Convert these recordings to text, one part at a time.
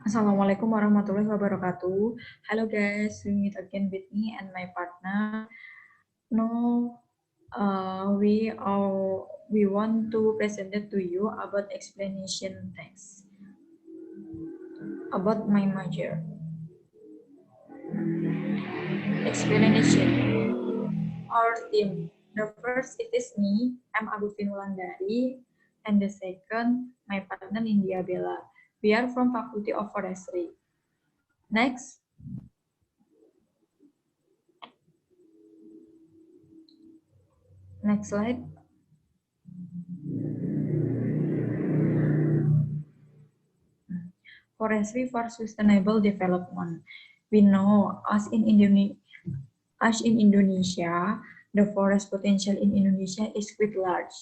Assalamualaikum warahmatullahi wabarakatuh. Hello guys, we meet again with me and my partner. Now, we want to present it to you about explanation text about my major. Explanation. Our team. The first it is me. I'm Agustyn Wulandari, and the second my partner Nindia. We are from Faculty of Forestry. Next. Next slide. Forestry for Sustainable Development. We know as in Indonesia, the forest potential in Indonesia is quite large.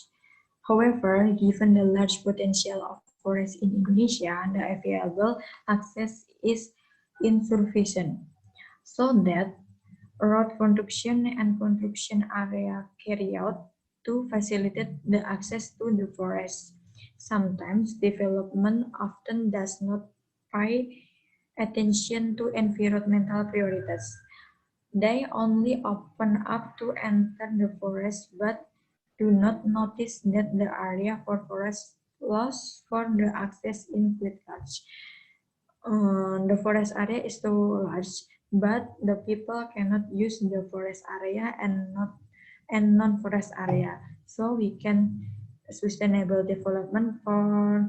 However, given the large potential of forest in Indonesia, the available access is insufficient. So that road construction and construction area carried out to facilitate the access to the forest. Sometimes development often does not pay attention to environmental priorities. They only open up to enter the forest but do not notice that the area for forest loss for the access in quite large. The forest area is too large, but the people cannot use the forest area and non-forest area. So we can sustainable development for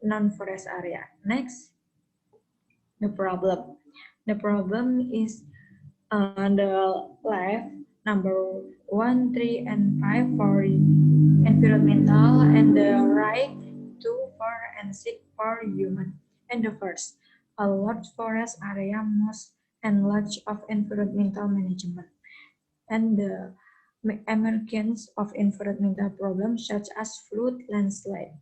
non-forest area. Next, the problem. The problem is the left number 1, 3, and 5 for environmental, and the right 2, 4, and 6 for human. And the first, a large forest area must enlarge of environmental management. And the emergence of environmental problems such as flood, landslide,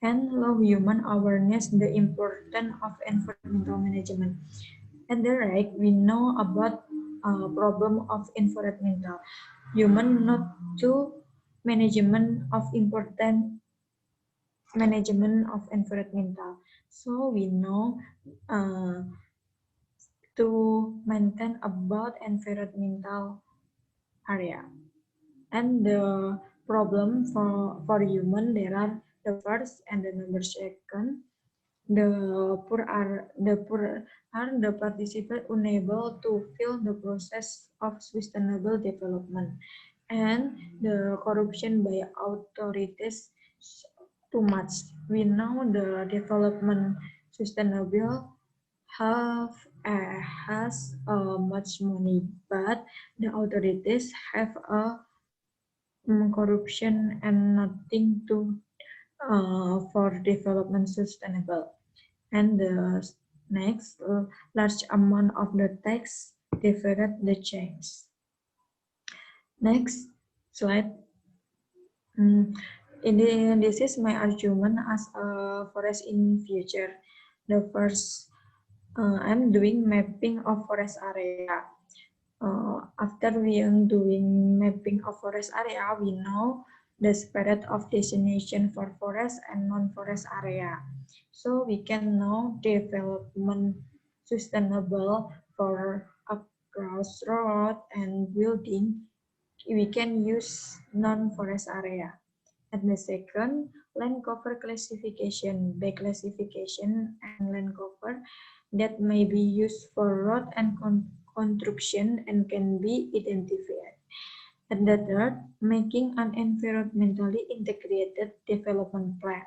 and low human awareness the importance of environmental management. At the right, we know about problem of environmental human not to management of important management of environmental. So we know uh, to maintain about environmental area. And the problem for human, there are the first and the number second. The poor are the participant unable to feel the process of sustainable development, and the corruption by authorities too much. We know the development sustainable have has much money, but the authorities have a corruption and nothing to for development sustainable. And the next, large amount of the tax deferred the change. Next slide. This is my argument as a forest in future. The first, I'm doing mapping of forest area. After we are doing mapping of forest area, we know the spread of destination for forest and non-forest area. So we can know development sustainable for across road and building. We can use non-forest area. And the second, land cover classification, by classification and land cover that may be used for road and construction and can be identified. And the third, making an environmentally integrated development plan.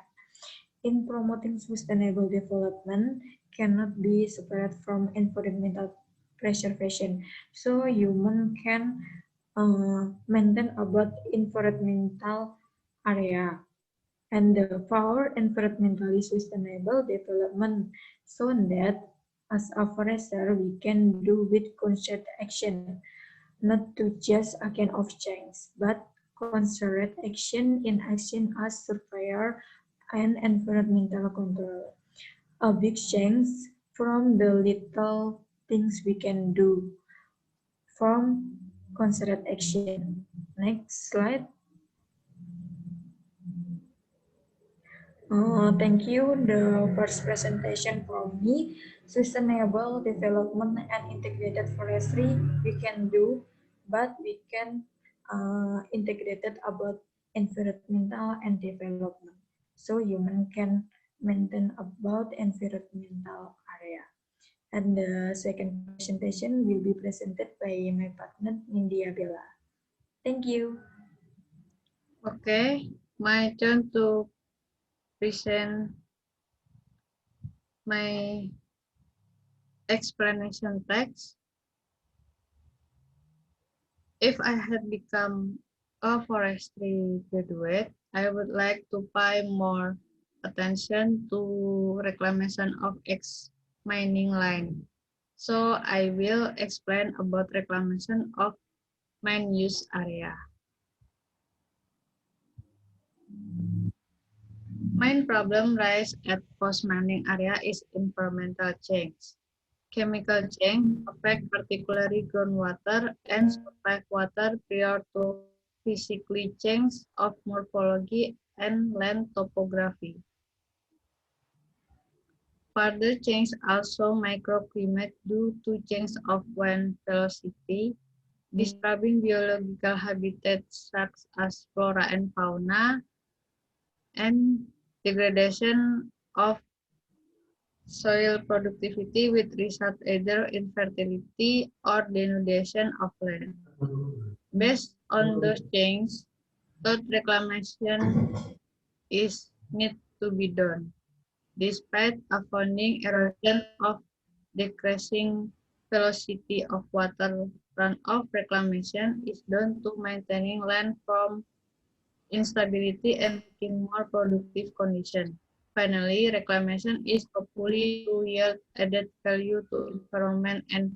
In promoting sustainable development cannot be separate from environmental preservation. So human can maintain about environmental area and for environmentally sustainable development, so that as a forester we can do with concerted action, not to just again of change, but concerted action in action as surveyor and environmental control. A big change from the little things we can do from concerted action. Next slide. Thank you. The first presentation from me, sustainable development and integrated forestry, we can do, but we can integrated about environmental and development. So human can maintain about environmental area. And the second presentation will be presented by my partner Nindia Bella. Thank you. Okay, my turn to present my explanation text. If I had become a forestry graduate, I would like to pay more attention to reclamation of ex-mining line. So I will explain about reclamation of mine use area. Main problem rise at post-mining area is environmental change. Chemical change affect particularly groundwater and surface water prior to physically change of morphology and land topography. Further change also microclimate due to change of wind velocity, disturbing biological habitats such as flora and fauna, and degradation of soil productivity with result either infertility or denudation of land. Based on those changes, thought reclamation is need to be done. Despite avoiding erosion of decreasing velocity of water runoff, reclamation is done to maintaining land from instability and making more productive condition. Finally, reclamation is hopefully to yield added value to environment and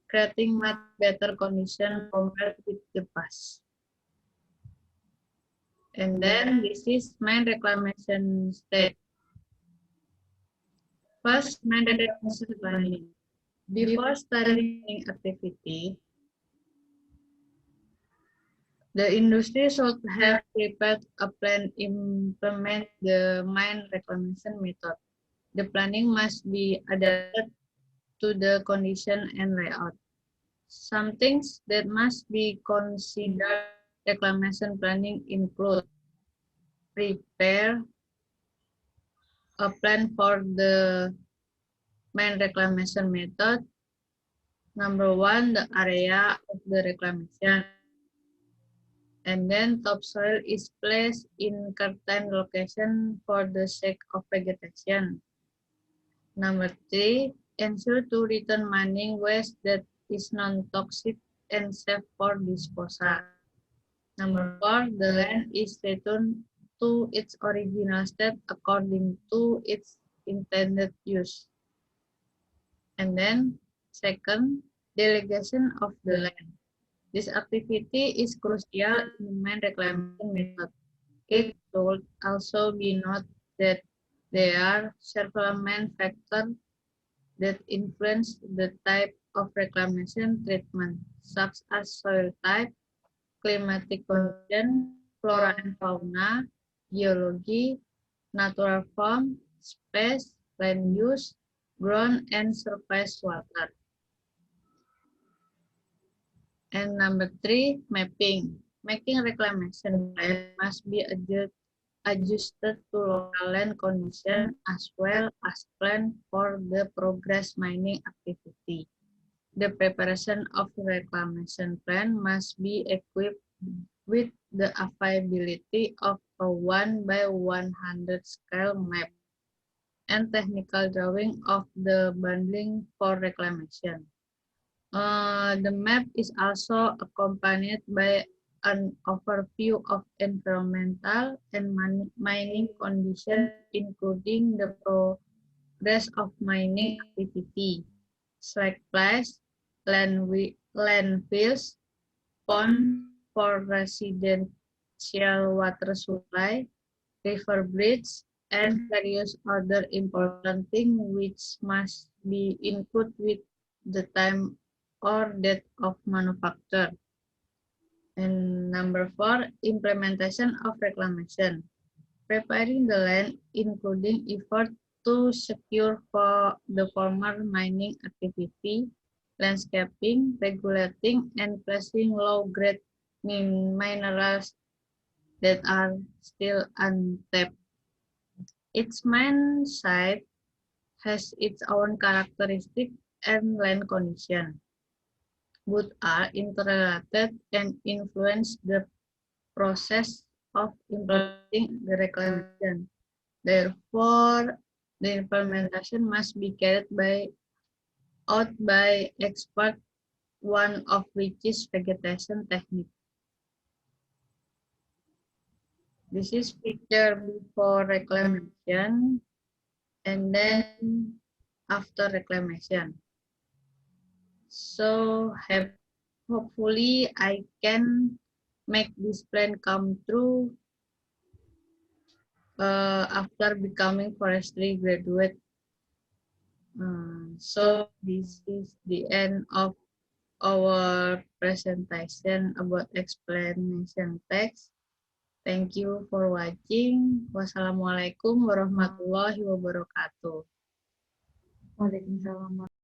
creating much better condition compared with the past. And then this is main reclamation step. First, main reclamation planning. Before starting mining activity, the industry should have prepared a plan implement the mine reclamation method. The planning must be adapted to the condition and layout. Some things that must be considered reclamation planning include prepare a plan for the main reclamation method. Number one, the area of the reclamation. And then topsoil is placed in certain location for the sake of vegetation. Number three, ensure to return mining waste that is non-toxic and safe for disposal. Number four, the land is returned to its original state according to its intended use. And then second, delegation of the land. This activity is crucial in the mine reclamation method. It should also be noted that there are several main factors that influence the type of reclamation treatment, such as soil type, climatic condition, flora and fauna, geology, natural form, space, land use, ground and surface water. And number three, mapping. Making reclamation plan must be adjusted to local land condition as well as plan for the progress mining activity. The preparation of reclamation plan must be equipped with the availability of a 1 by 100 scale map and technical drawing of the bundling for reclamation. The map is also accompanied by an overview of environmental and mining conditions, including the progress of mining activity, strike price, landfills, pond for residential water supply, river bridge, and various other important things which must be input with the time or date of manufacture. And number four, implementation of reclamation. Preparing the land, including effort to secure for the former mining activity, landscaping, regulating, and placing low-grade minerals that are still untapped. Each mine site has its own characteristic and land condition. Both are interrelated and influence the process of implementing the reclamation. Therefore, the implementation must be carried out by expert, one of which is vegetation technique. This is picture before reclamation and then after reclamation. So hopefully I can make this plan come true after becoming forestry graduate. So this is the end of our presentation about explanation text. Thank you for watching. Wassalamualaikum warahmatullahi wabarakatuh. Waalaikumsalam